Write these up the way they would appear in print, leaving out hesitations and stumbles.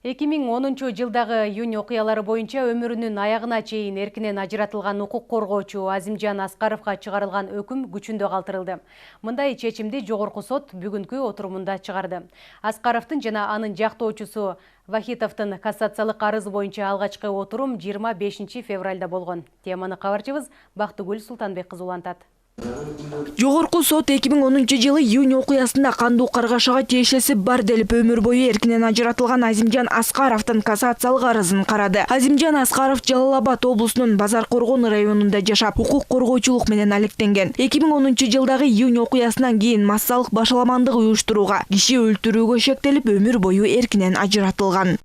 2010-жылдагы июнь окуялары боюнча өмүрүнүн аягына чейин эркинен ажыратылган укук коргоочу Азимжан Аскаровго чыгарылган өкүм күчүндө калтырылды. Мындай чечимди жогорку сот бүгүнкү отурумунда чыгарды. Аскаровдун жана анын жактоочусу Вахитовдун кассациялык арызы боюнча алгачкы отурум 25 февралда болгон. Теманы кабарчыбыз Бактыгүл Султанбек кызы улантат. Жогорку сот 2010 июнь окуясында кандуу каргашага тиешеси бар делип өмүр бою эркинен ажыратылган Азимжан Аскаровдун кассациялык арызын карады. Азимжан Аскаров Жалал-Абад облусунун Базар Коргон районунда жашап, укук коргоочулук менен алектенген. 2010 жылдагы июнь окуясынан кийин массалык башаламандык уюштурууга, киши өлтүрүүгө шектелип, өмүр бою эркинен ажыратылган.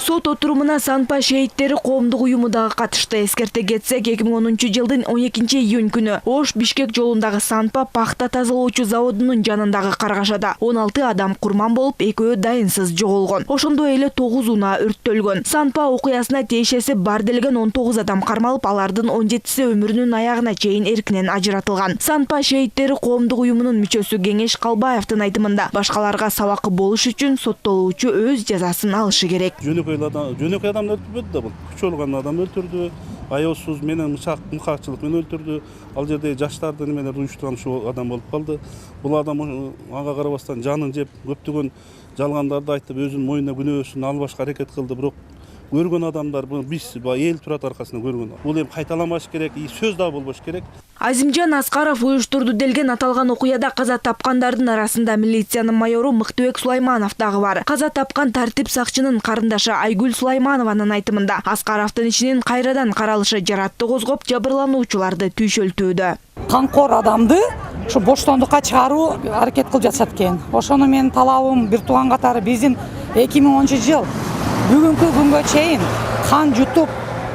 Сот отурумуна Санпа шейиттери коомдук уюму дагы катышты. Эскерте кетсек, 2010 жылдын 12 июнь күнү Ош-Бишкек жолундагы Санпа пахта тазалоочу заводунун жанындагы каргашада 16 адам курман болуп, экөө дайынсыз жоголгон. Ошондой эле 9 унаа өрттөлгөн. Санпа окуясына тиешеси бар делген 19 адам кармалып, алардын 17си өмүрүнүн аягына чейин эркинен ажыратылган. Санпа шейиттери коомдук уюмунун мүчөсү Кеңеш Калбаевдин айтымында, башкаларга сабакы болуш үчүн соттолуучу өз жазасын алышы керек. Жөнөкөй адам өлтүрбөдү да, бул күч алган адам өлтүрдү, аяусуз менен мыкаачылык менен өлтүрдү. Ал жерде жаштарды неменер уюштурган ушул адам болуп калды. Бул адам ага карабастан жанын жеп, көптөгөн жалгандарды айтып, өзүнүн мойнуна күнөөсүн албашка аракет кылды, бирок көргөн адамдар биз эл турат аркасында көргөн. Бул эми кайталамаш керек, сөз да болбош керек. Азимжан Аскаров уюштурду делген аталган окуяда каза тапкандардын арасында милициянын майору Мыктыбек Сулайманов дагы бар. Каза тапкан тартип сакчынын карындашы Айгүл Сулайманованын айтымында, Аскаровдун ишинин кайрадан каралышы жаратты козгоп, жабырлануучуларды түйшөлтүүдө. Канкор адамды ушу боштондукка чыгаруу аракет кылып жатышат экен. Ошону менин талабым бир тууган катары биздин 2010 жыл бүгүнкү күнгө чейин кан жутуп,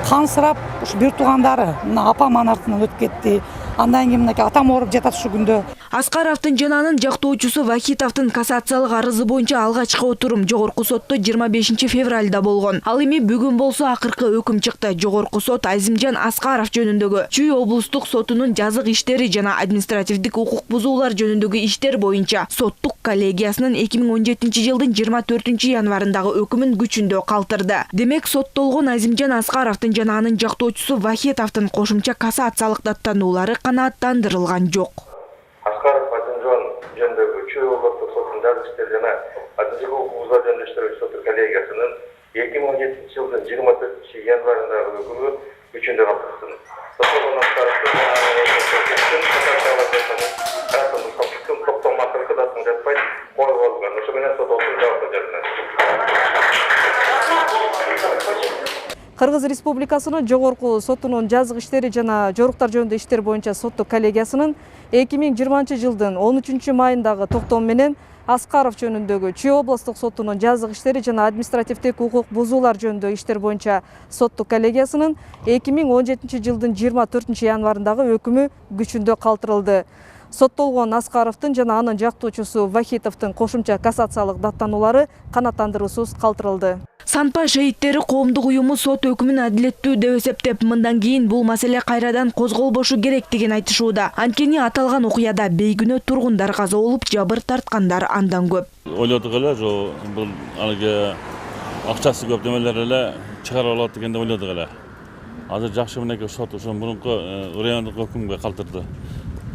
кансырап ушу бир туугандары апам артынан өтүп кетти. Андан кийин мынакей атам ооруп жатат ушу күндө. Аскаровдун жана анын жактоочусу Вахитовдун кассациялык арызы боюнча алгачкы отурум жогорку сотто 25 февралда болгон. Ал эми бүгүн болсо акыркы өкүм чыкты. Жогорку сот Азимжан Аскаров жөнүндөгү Чүй облустук сотунун жазык иштери жана административдик укук бузуулар жөнүндөгү иштер боюнча соттук коллегиясынын 2017 жылдын 24 январындагы өкүмүн күчүндө калтырды. Демек соттолгон Азимжан Аскаровдун жана анын жактоочусу Вахитовдун кошумча кассациялык даттануулары канааттандырылган жок. Аскаров Азимжан жөнүндөгү Чүй облустук сотунун жазык иштери жана административдик укук бузуулар жөнүндө иштер соту коллегиясынын 2017 жылдын 24 январындагы өкүмү күчүндө калтырылсын. Соттолгон Аскаровдун токтомакылыкы датың жатпай коюп алынган. Ошо менен сот отурум жабык жатат. Кыргыз Республикасынын жогорку сотунун жазык иштери жана жоруктар жөнүндө иштер боюнча соттук коллегиясынын 2020 жылдын 13 майындагы токтом менен Аскаров жөнүндөгү Чүй облустук сотунун жазык иштери жана административдик укук бузуулар жөнүндө иштер боюнча соттук коллегиясынын 2017 жылдын 24 январындагы өкүмү күчүндө калтырылды. Соттолгон Аскаровдун жана анын жактоочусу Вахитовдун кошумча кассациялык даттануулары канааттандыруусуз калтырылды. Санпа шейиттери коомдук уюму сот өкүмүн адилеттүү деп эсептеп, мындан кийин бул маселе кайрадан козголбошу керектигин айтышууда. Анткени аталган окуяда бейгүнөө тургундар каза болуп, жабыр тарткандар андан көп. Ойлодук эле, бул алыгы акчасы көп демелер эле чыгарып алат деген деп ойлодук эле. Азыр жакшы мынакей сот ошо мурунку райондук өкүмгө калтырды.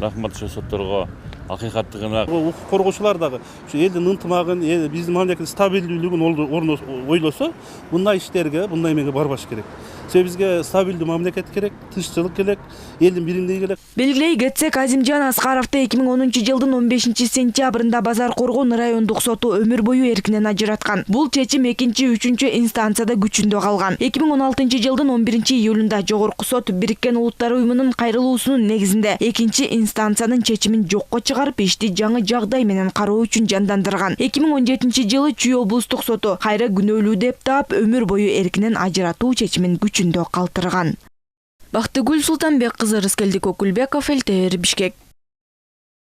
Рахмат ошо сотторго акыйкаттыгына. Укук коргоочулар дагы ушу элдин ынтымагын, биздин мамлекеттин стабилдүүлүгүн ойлосо, мындай иштерге, мындай эмеге барбаш керек. Себеби бизге стабилдүү мамлекет керек, тынччылык керек, элдин биримдиги керек. Белгилей кетсек, Азимжан Аскаровду 2010 жылдын 15 сентябрында Базар Коргон райондук соту өмүр бою эркинен ажыраткан. Бул чечим 2-3 инстанцияда күчүндө калган. 2016 жылдын 11 июлунда жогорку сот Бириккен Улуттар уюмунун кайрылуусунун негизинде 2 инстанциянын чечимин жокко чыгарып, ишти жаңы жагдай менен кароо үчүн жандандырган. 2017 жылы Чүй облустук соту кайра күнөөлүү деп таап, өмүр бою эркинен ажыратуу чечимин күчүндө калтырган. Бактыгүл Султанбек кызы, Рыскелдик Окулбеков, ЛТР, Бишкек.